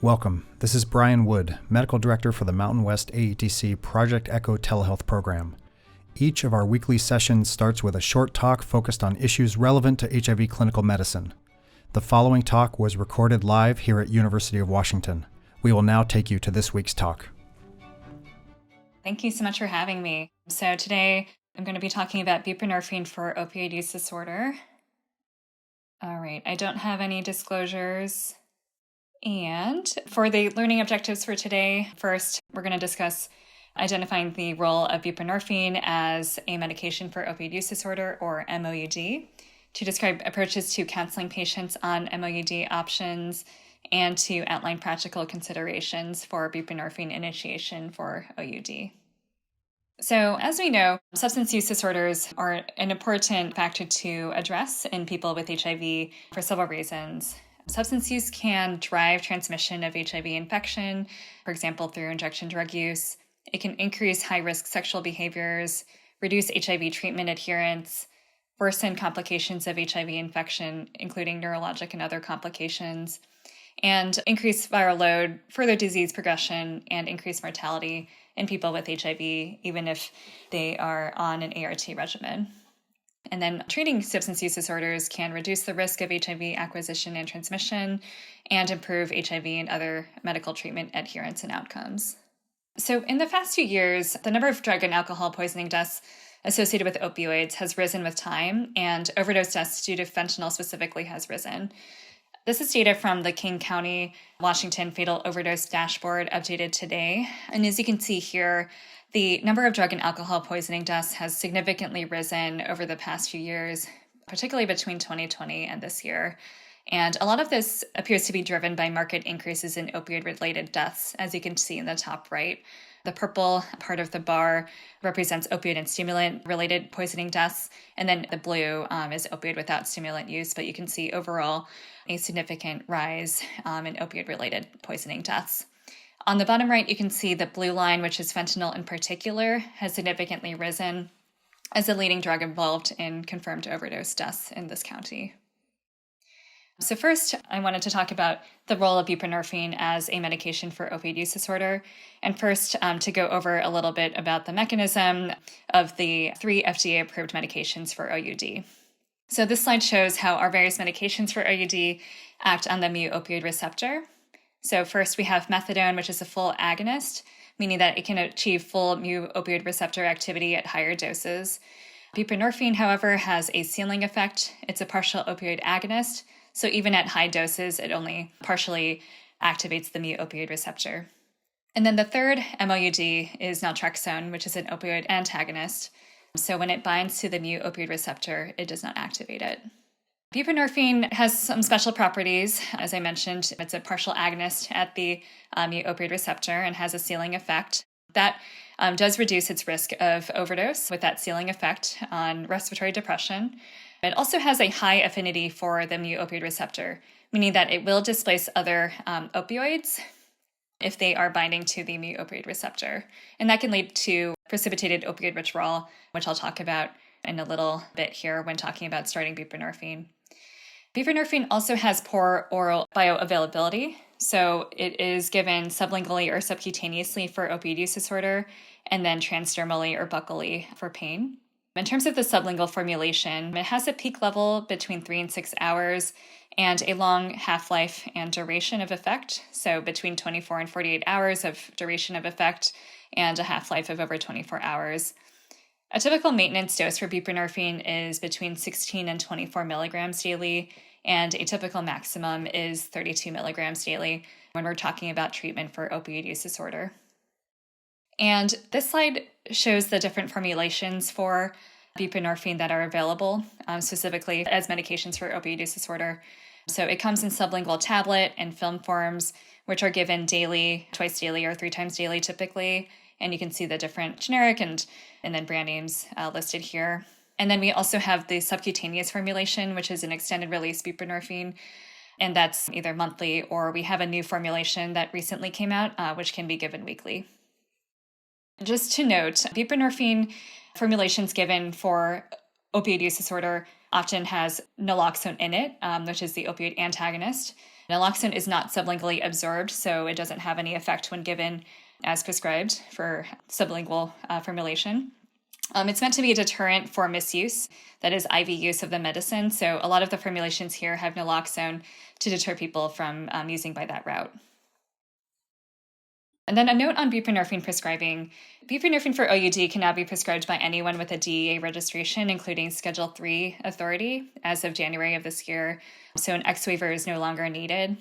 Welcome. This is Brian Wood, Medical Director for the Mountain West AETC Project Echo Telehealth Program. Each of our weekly sessions starts with a short talk focused on issues relevant to HIV clinical medicine. The following talk was recorded live here at University of Washington. We will now take you to this week's talk. Thank you so much for having me. So today I'm going to be talking about buprenorphine for opioid use disorder. All right, I don't have any disclosures. And for the learning objectives for today, first, we're going to discuss identifying the role of buprenorphine as a medication for opioid use disorder, or MOUD, to describe approaches to counseling patients on MOUD options, and to outline practical considerations for buprenorphine initiation for OUD. So, as we know, substance use disorders are an important factor to address in people with HIV for several reasons. Substance use can drive transmission of HIV infection, for example, through injection drug use. It can increase high-risk sexual behaviors, reduce HIV treatment adherence, worsen complications of HIV infection, including neurologic and other complications, and increase viral load, further disease progression, and increase mortality in people with HIV, even if they are on an ART regimen. And then treating substance use disorders can reduce the risk of HIV acquisition and transmission and improve HIV and other medical treatment adherence and outcomes. So in the past few years, the number of drug and alcohol poisoning deaths associated with opioids has risen with time, and overdose deaths due to fentanyl specifically has risen. This is data from the King County, Washington Fatal Overdose Dashboard updated today. And as you can see here, the number of drug and alcohol poisoning deaths has significantly risen over the past few years, particularly between 2020 and this year. And a lot of this appears to be driven by marked increases in opioid-related deaths, as you can see in the top right. The purple part of the bar represents opioid and stimulant-related poisoning deaths, and then the blue is opioid without stimulant use, but you can see overall a significant rise in opioid-related poisoning deaths. On the bottom right, you can see the blue line, which is fentanyl in particular, has significantly risen as the leading drug involved in confirmed overdose deaths in this county. So first, I wanted to talk about the role of buprenorphine as a medication for opioid use disorder. And first, to go over a little bit about the mechanism of the 3 FDA-approved medications for OUD. So this slide shows how our various medications for OUD act on the mu-opioid receptor. So first, we have methadone, which is a full agonist, meaning that it can achieve full mu-opioid receptor activity at higher doses. Buprenorphine, however, has a ceiling effect. It's a partial opioid agonist, so even at high doses, it only partially activates the mu-opioid receptor. And then the third MOUD is naltrexone, which is an opioid antagonist. So when it binds to the mu-opioid receptor, it does not activate it. Buprenorphine has some special properties. As I mentioned, it's a partial agonist at the mu-opioid receptor and has a ceiling effect. That does reduce its risk of overdose with that ceiling effect on respiratory depression. It also has a high affinity for the mu-opioid receptor, meaning that it will displace other opioids if they are binding to the mu-opioid receptor. And that can lead to precipitated opioid withdrawal, which I'll talk about in a little bit here when talking about starting buprenorphine. Buprenorphine also has poor oral bioavailability, so it is given sublingually or subcutaneously for opioid use disorder, and then transdermally or buccally for pain. In terms of the sublingual formulation, it has a peak level between 3 and 6 hours and a long half-life and duration of effect, so between 24 and 48 hours of duration of effect and a half-life of over 24 hours. A typical maintenance dose for buprenorphine is between 16 and 24 milligrams daily, and a typical maximum is 32 milligrams daily when we're talking about treatment for opioid use disorder. And this slide shows the different formulations for buprenorphine that are available, specifically as medications for opioid use disorder. So it comes in sublingual tablet and film forms, which are given daily, twice daily, or 3 times daily typically. And you can see the different generic and then brand names listed here. And then we also have the subcutaneous formulation, which is an extended release buprenorphine, and that's either monthly, or we have a new formulation that recently came out, which can be given weekly. Just to note, buprenorphine formulations given for opioid use disorder often has naloxone in it, which is the opioid antagonist. Naloxone is not sublingually absorbed, so it doesn't have any effect when given as prescribed for sublingual formulation. It's meant to be a deterrent for misuse, that is IV use of the medicine. So a lot of the formulations here have naloxone to deter people from using by that route. And then a note on buprenorphine prescribing. Buprenorphine for OUD can now be prescribed by anyone with a DEA registration, including Schedule III authority, as of January of this year. So an X waiver is no longer needed.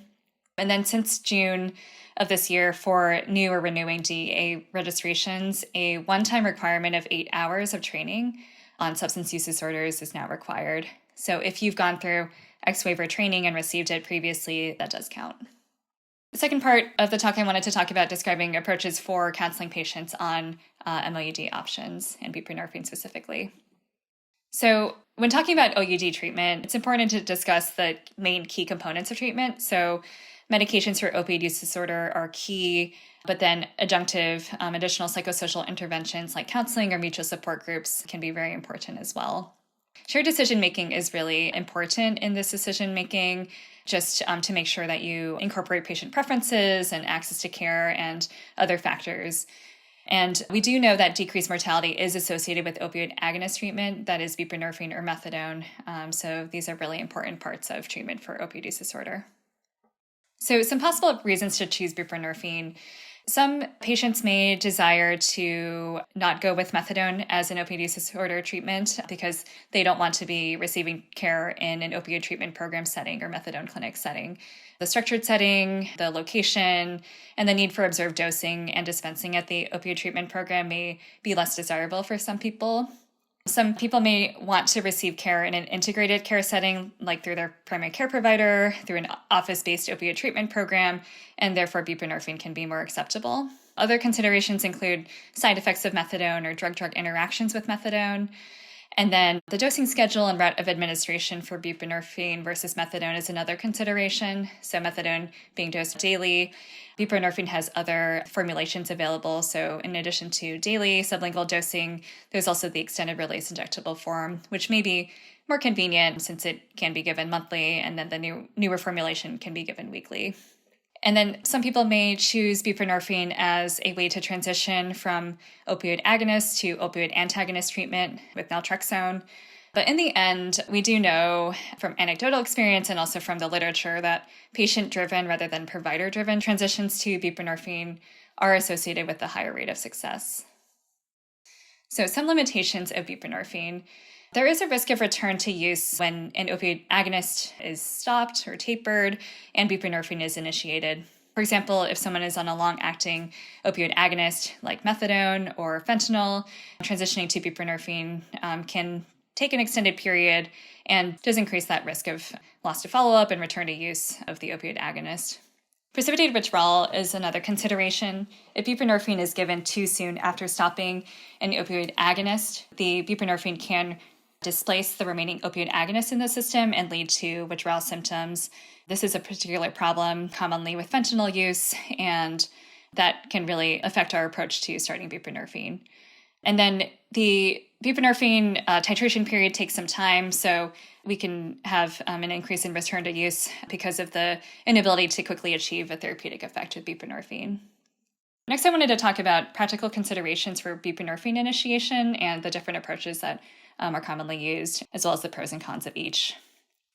And then since June of this year, for new or renewing DEA registrations, a one-time requirement of 8 hours of training on substance use disorders is now required. So if you've gone through X waiver training and received it previously, that does count. The second part of the talk, I wanted to talk about describing approaches for counseling patients on MOUD options and buprenorphine specifically. So when talking about OUD treatment, it's important to discuss the main key components of treatment. So medications for opioid use disorder are key, but then adjunctive additional psychosocial interventions like counseling or mutual support groups can be very important as well. Shared decision-making is really important in this decision-making, just to make sure that you incorporate patient preferences and access to care and other factors. And we do know that decreased mortality is associated with opioid agonist treatment, that is buprenorphine or methadone. So these are really important parts of treatment for opioid use disorder. So some possible reasons to choose buprenorphine. Some patients may desire to not go with methadone as an opioid use disorder treatment because they don't want to be receiving care in an opioid treatment program setting or methadone clinic setting. The structured setting, the location, and the need for observed dosing and dispensing at the opioid treatment program may be less desirable for some people. Some people may want to receive care in an integrated care setting, like through their primary care provider, through an office-based opioid treatment program, and therefore buprenorphine can be more acceptable. Other considerations include side effects of methadone or drug-drug interactions with methadone. And then the dosing schedule and route of administration for buprenorphine versus methadone is another consideration. So methadone being dosed daily, buprenorphine has other formulations available. So in addition to daily sublingual dosing, there's also the extended release injectable form, which may be more convenient since it can be given monthly, and then the newer formulation can be given weekly. And then some people may choose buprenorphine as a way to transition from opioid agonist to opioid antagonist treatment with naltrexone. But in the end, we do know from anecdotal experience and also from the literature that patient-driven rather than provider-driven transitions to buprenorphine are associated with a higher rate of success. So some limitations of buprenorphine. There is a risk of return to use when an opioid agonist is stopped or tapered and buprenorphine is initiated. For example, if someone is on a long-acting opioid agonist like methadone or fentanyl, transitioning to buprenorphine can take an extended period and does increase that risk of loss to follow-up and return to use of the opioid agonist. Precipitated withdrawal is another consideration. If buprenorphine is given too soon after stopping an opioid agonist, the buprenorphine can displace the remaining opioid agonist in the system and lead to withdrawal symptoms. This is a particular problem commonly with fentanyl use, and that can really affect our approach to starting buprenorphine. And then the buprenorphine titration period takes some time, so we can have an increase in return to use because of the inability to quickly achieve a therapeutic effect with buprenorphine. Next, I wanted to talk about practical considerations for buprenorphine initiation and the different approaches that are commonly used, as well as the pros and cons of each.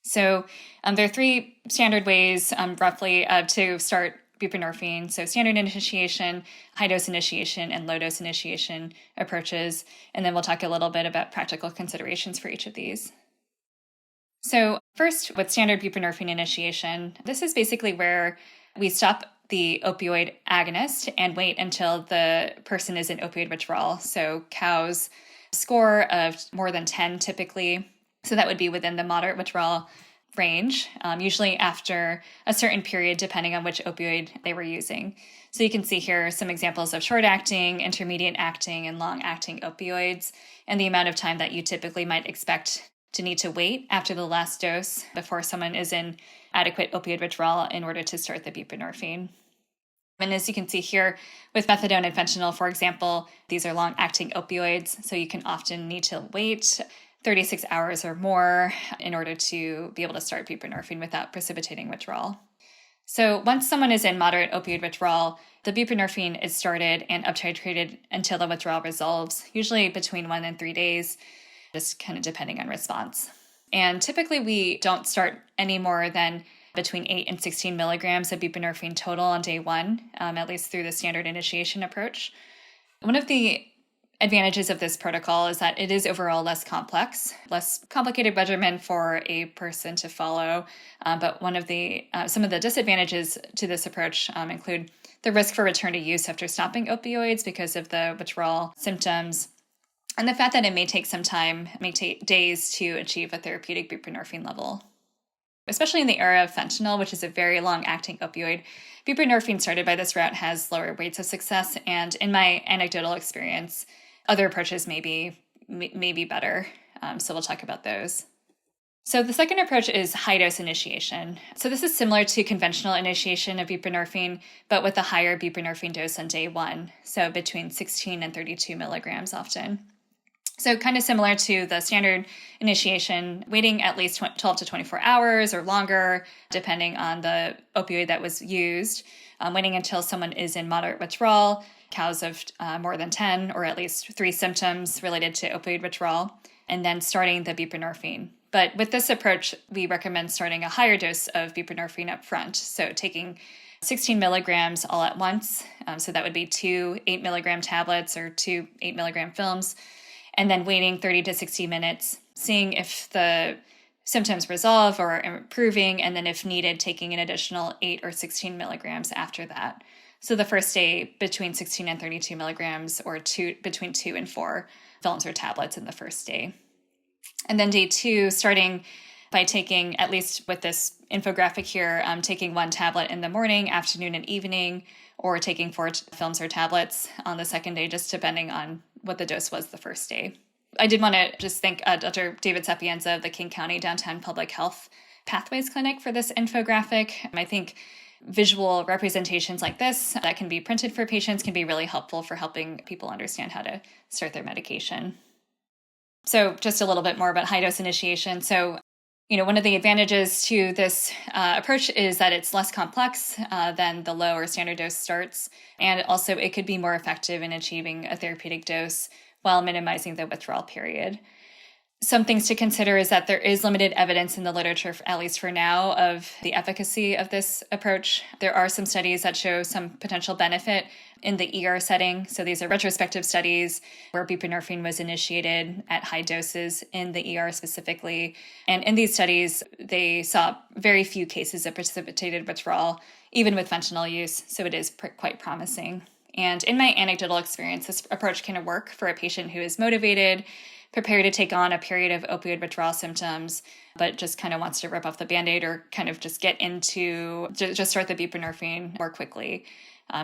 So there are three standard ways, roughly, to start buprenorphine. So standard initiation, high-dose initiation, and low-dose initiation approaches. And then we'll talk a little bit about practical considerations for each of these. So first, with standard buprenorphine initiation, this is basically where we stop the opioid agonist and wait until the person is in opioid withdrawal. So COWS score of more than 10 typically. So that would be within the moderate withdrawal range, usually after a certain period, depending on which opioid they were using. So you can see here some examples of short-acting, intermediate-acting, and long-acting opioids, and the amount of time that you typically might expect to need to wait after the last dose before someone is in adequate opioid withdrawal in order to start the buprenorphine. And as you can see here, with methadone and fentanyl, for example, these are long-acting opioids, so you can often need to wait 36 hours or more in order to be able to start buprenorphine without precipitating withdrawal. So once someone is in moderate opioid withdrawal, the buprenorphine is started and uptitrated until the withdrawal resolves, usually between 1 and 3 days, just kind of depending on response. And typically we don't start any more than between 8 and 16 milligrams of buprenorphine total on day 1, at least through the standard initiation approach. One of the advantages of this protocol is that it is overall less complex, less complicated regimen for a person to follow. But some of the disadvantages to this approach include the risk for return to use after stopping opioids because of the withdrawal symptoms, and the fact that it may take some time, may take days to achieve a therapeutic buprenorphine level. Especially in the era of fentanyl, which is a very long-acting opioid, buprenorphine started by this route has lower rates of success, and in my anecdotal experience, other approaches may be better, so we'll talk about those. So the second approach is high-dose initiation. So this is similar to conventional initiation of buprenorphine, but with a higher buprenorphine dose on day 1, so between 16 and 32 milligrams often. So kind of similar to the standard initiation, waiting at least 12 to 24 hours or longer, depending on the opioid that was used, waiting until someone is in moderate withdrawal, COWs of more than 10, or at least 3 symptoms related to opioid withdrawal, and then starting the buprenorphine. But with this approach, we recommend starting a higher dose of buprenorphine up front. So taking 16 milligrams all at once. So that would be 2 8-milligram tablets or 2 8-milligram films, and then waiting 30 to 60 minutes, seeing if the symptoms resolve or are improving, and then if needed, taking an additional 8 or 16 milligrams after that. So the first day between 16 and 32 milligrams, or between 2 and 4 films or tablets in the first day. And then day 2, starting by taking, at least with this infographic here, taking 1 tablet in the morning, afternoon, and evening, or taking 4 films or tablets on the second day, just depending on what the dose was the first day. I did want to just thank Dr. David Sapienza of the King County Downtown Public Health Pathways Clinic for this infographic. I think visual representations like this that can be printed for patients can be really helpful for helping people understand how to start their medication. So just a little bit more about high-dose initiation. So, one of the advantages to this approach is that it's less complex than the low or standard dose starts, and also it could be more effective in achieving a therapeutic dose while minimizing the withdrawal period. Some things to consider is that there is limited evidence in the literature, at least for now, of the efficacy of this approach. There are some studies that show some potential benefit in the ER setting. So these are retrospective studies where buprenorphine was initiated at high doses in the ER specifically. And in these studies, they saw very few cases of precipitated withdrawal, even with fentanyl use. So it is quite promising. And in my anecdotal experience, this approach can work for a patient who is motivated, prepared to take on a period of opioid withdrawal symptoms, but just kind of wants to rip off the Band-Aid or kind of just start the buprenorphine more quickly.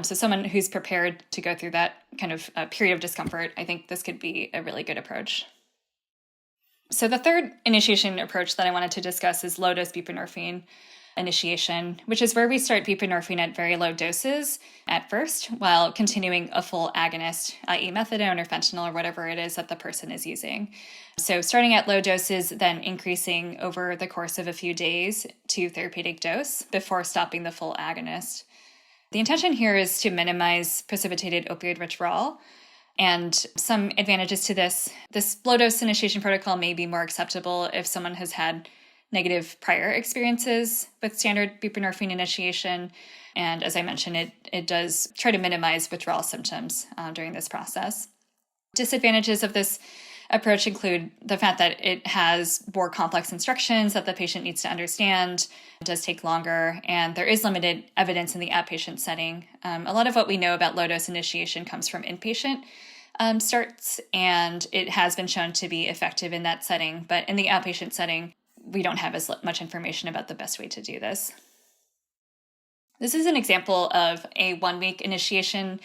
So someone who's prepared to go through that kind of period of discomfort, I think this could be a really good approach. So the third initiation approach that I wanted to discuss is low-dose buprenorphine initiation, which is where we start buprenorphine at very low doses at first, while continuing a full agonist, i.e. methadone or fentanyl or whatever it is that the person is using. So starting at low doses, then increasing over the course of a few days to therapeutic dose before stopping the full agonist. The intention here is to minimize precipitated opioid withdrawal. And some advantages to this low-dose initiation protocol may be more acceptable if someone has had negative prior experiences with standard buprenorphine initiation. And as I mentioned, it does try to minimize withdrawal symptoms during this process. Disadvantages of this approach include the fact that it has more complex instructions that the patient needs to understand. It does take longer, and there is limited evidence in the outpatient setting. A lot of what we know about low-dose initiation comes from inpatient starts, and it has been shown to be effective in that setting. But in the outpatient setting, we don't have as much information about the best way to do this. This is an example of a 1-week initiation,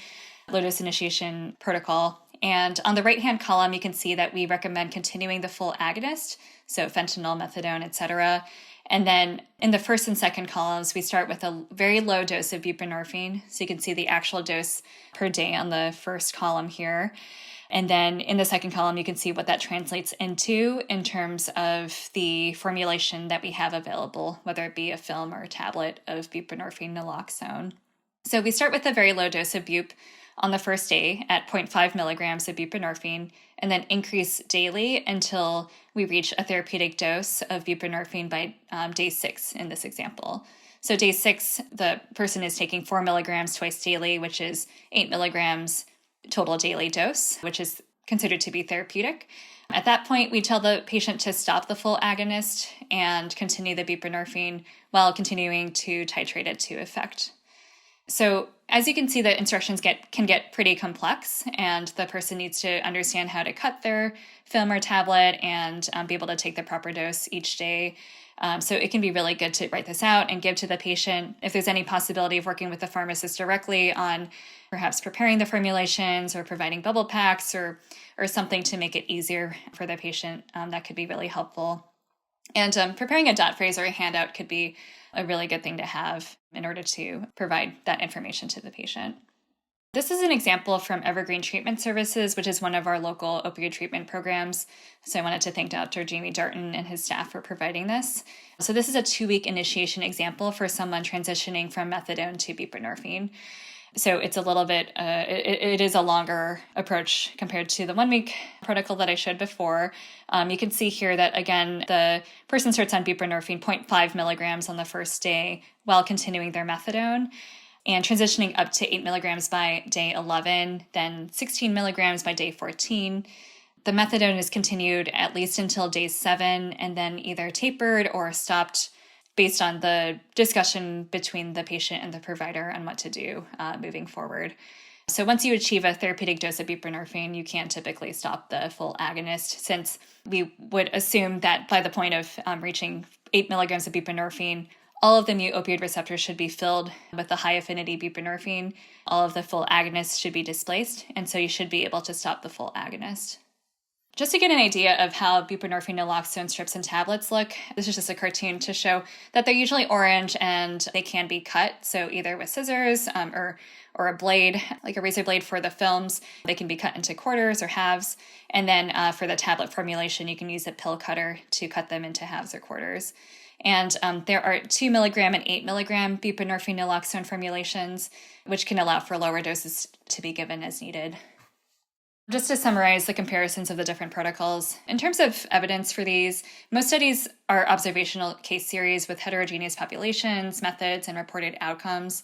low-dose initiation protocol. And on the right-hand column, you can see that we recommend continuing the full agonist, so fentanyl, methadone, etc. And then in the first and second columns, we start with a very low dose of buprenorphine. So you can see the actual dose per day on the first column here. And then in the second column, you can see what that translates into in terms of the formulation that we have available, whether it be a film or a tablet of buprenorphine naloxone. So we start with a very low dose of bup on the first day at 0.5 milligrams of buprenorphine, and then increase daily until we reach a therapeutic dose of buprenorphine by day 6 in this example. So day 6, the person is taking 4 milligrams twice daily, which is 8 milligrams total daily dose, which is considered to be therapeutic. At that point, we tell the patient to stop the full agonist and continue the buprenorphine while continuing to titrate it to effect. So as you can see, the instructions can get pretty complex, and the person needs to understand how to cut their film or tablet and be able to take the proper dose each day. So it can be really good to write this out and give to the patient. If there's any possibility of working with the pharmacist directly on perhaps preparing the formulations or providing bubble packs or something to make it easier for the patient, that could be really helpful. And preparing a dot phrase or a handout could be a really good thing to have in order to provide that information to the patient. This is an example from Evergreen Treatment Services, which is one of our local opioid treatment programs. So I wanted to thank Dr. Jamie Darton and his staff for providing this. So this is a 2-week initiation example for someone transitioning from methadone to buprenorphine. So it's a little bit, it is a longer approach compared to the 1-week protocol that I showed before. You can see here that, again, the person starts on buprenorphine 0.5 milligrams on the first day while continuing their methadone, and transitioning up to 8 milligrams by day 11, then 16 milligrams by day 14. The methadone is continued at least until day 7, and then either tapered or stopped based on the discussion between the patient and the provider on what to do moving forward. So once you achieve a therapeutic dose of buprenorphine, you can typically stop the full agonist, since we would assume that by the point of reaching 8 milligrams of buprenorphine, all of the mu opioid receptors should be filled with the high affinity buprenorphine. All of the full agonists should be displaced, and so you should be able to stop the full agonist. Just to get an idea of how buprenorphine naloxone strips and tablets look, this is just a cartoon to show that they're usually orange and they can be cut. So either with scissors or a blade, like a razor blade for the films, they can be cut into quarters or halves. And then for the tablet formulation, you can use a pill cutter to cut them into halves or quarters. And there are 2 milligram and 8 milligram buprenorphine naloxone formulations, which can allow for lower doses to be given as needed. Just to summarize the comparisons of the different protocols, in terms of evidence for these, most studies are observational case series with heterogeneous populations, methods, and reported outcomes.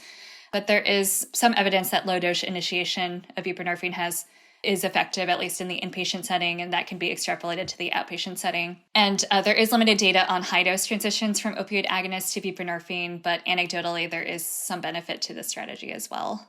But there is some evidence that low-dose initiation of buprenorphine is effective, at least in the inpatient setting, and that can be extrapolated to the outpatient setting. And there is limited data on high-dose transitions from opioid agonists to buprenorphine, but anecdotally, there is some benefit to this strategy as well.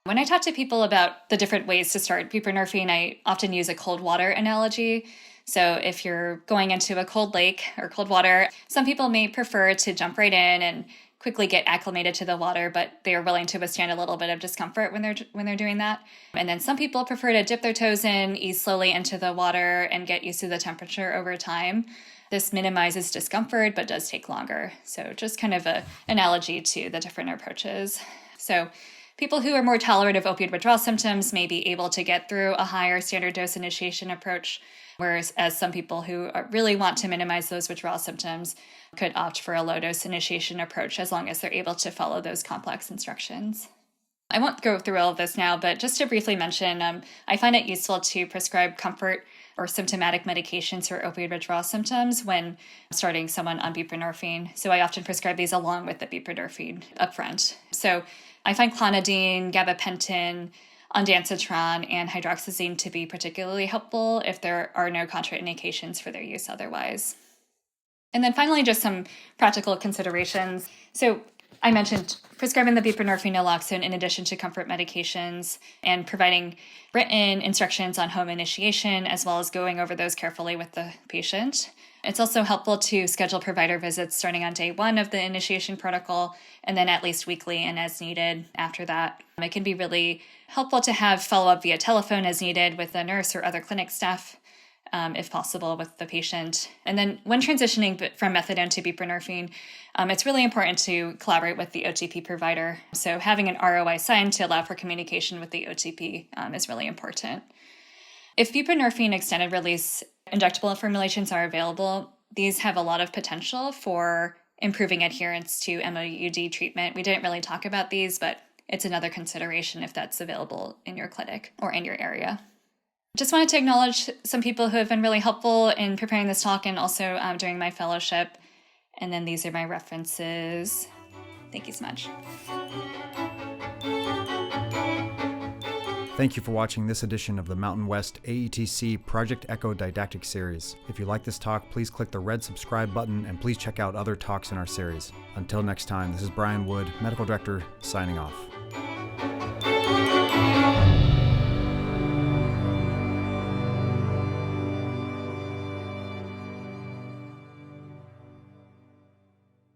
When I talk to people about the different ways to start buprenorphine, I often use a cold water analogy. So if you're going into a cold lake or cold water, some people may prefer to jump right in and quickly get acclimated to the water, but they are willing to withstand a little bit of discomfort when they're doing that. And then some people prefer to dip their toes in, ease slowly into the water, and get used to the temperature over time. This minimizes discomfort, but does take longer. So just kind of an analogy to the different approaches. So people who are more tolerant of opioid withdrawal symptoms may be able to get through a higher standard dose initiation approach, whereas some people who really want to minimize those withdrawal symptoms could opt for a low-dose initiation approach as long as they're able to follow those complex instructions. I won't go through all of this now, but just to briefly mention, I find it useful to prescribe comfort or symptomatic medications for opioid withdrawal symptoms when starting someone on buprenorphine. So I often prescribe these along with the buprenorphine upfront. So I find clonidine, gabapentin, ondansetron, and hydroxyzine to be particularly helpful if there are no contraindications for their use otherwise. And then finally, just some practical considerations. So I mentioned prescribing the buprenorphine naloxone in addition to comfort medications and providing written instructions on home initiation, as well as going over those carefully with the patient. It's also helpful to schedule provider visits starting on day 1 of the initiation protocol, and then at least weekly and as needed after that. It can be really helpful to have follow-up via telephone as needed with a nurse or other clinic staff, if possible, with the patient. And then when transitioning from methadone to buprenorphine, it's really important to collaborate with the OTP provider. So having an ROI signed to allow for communication with the OTP is really important. If buprenorphine extended release injectable formulations are available, these have a lot of potential for improving adherence to MOUD treatment. We didn't really talk about these, but it's another consideration if that's available in your clinic or in your area. Just wanted to acknowledge some people who have been really helpful in preparing this talk and also during my fellowship. And then these are my references. Thank you so much. Thank you for watching this edition of the Mountain West AETC Project Echo Didactic Series. If you like this talk, please click the red subscribe button and please check out other talks in our series. Until next time, this is Brian Wood, Medical Director, signing off.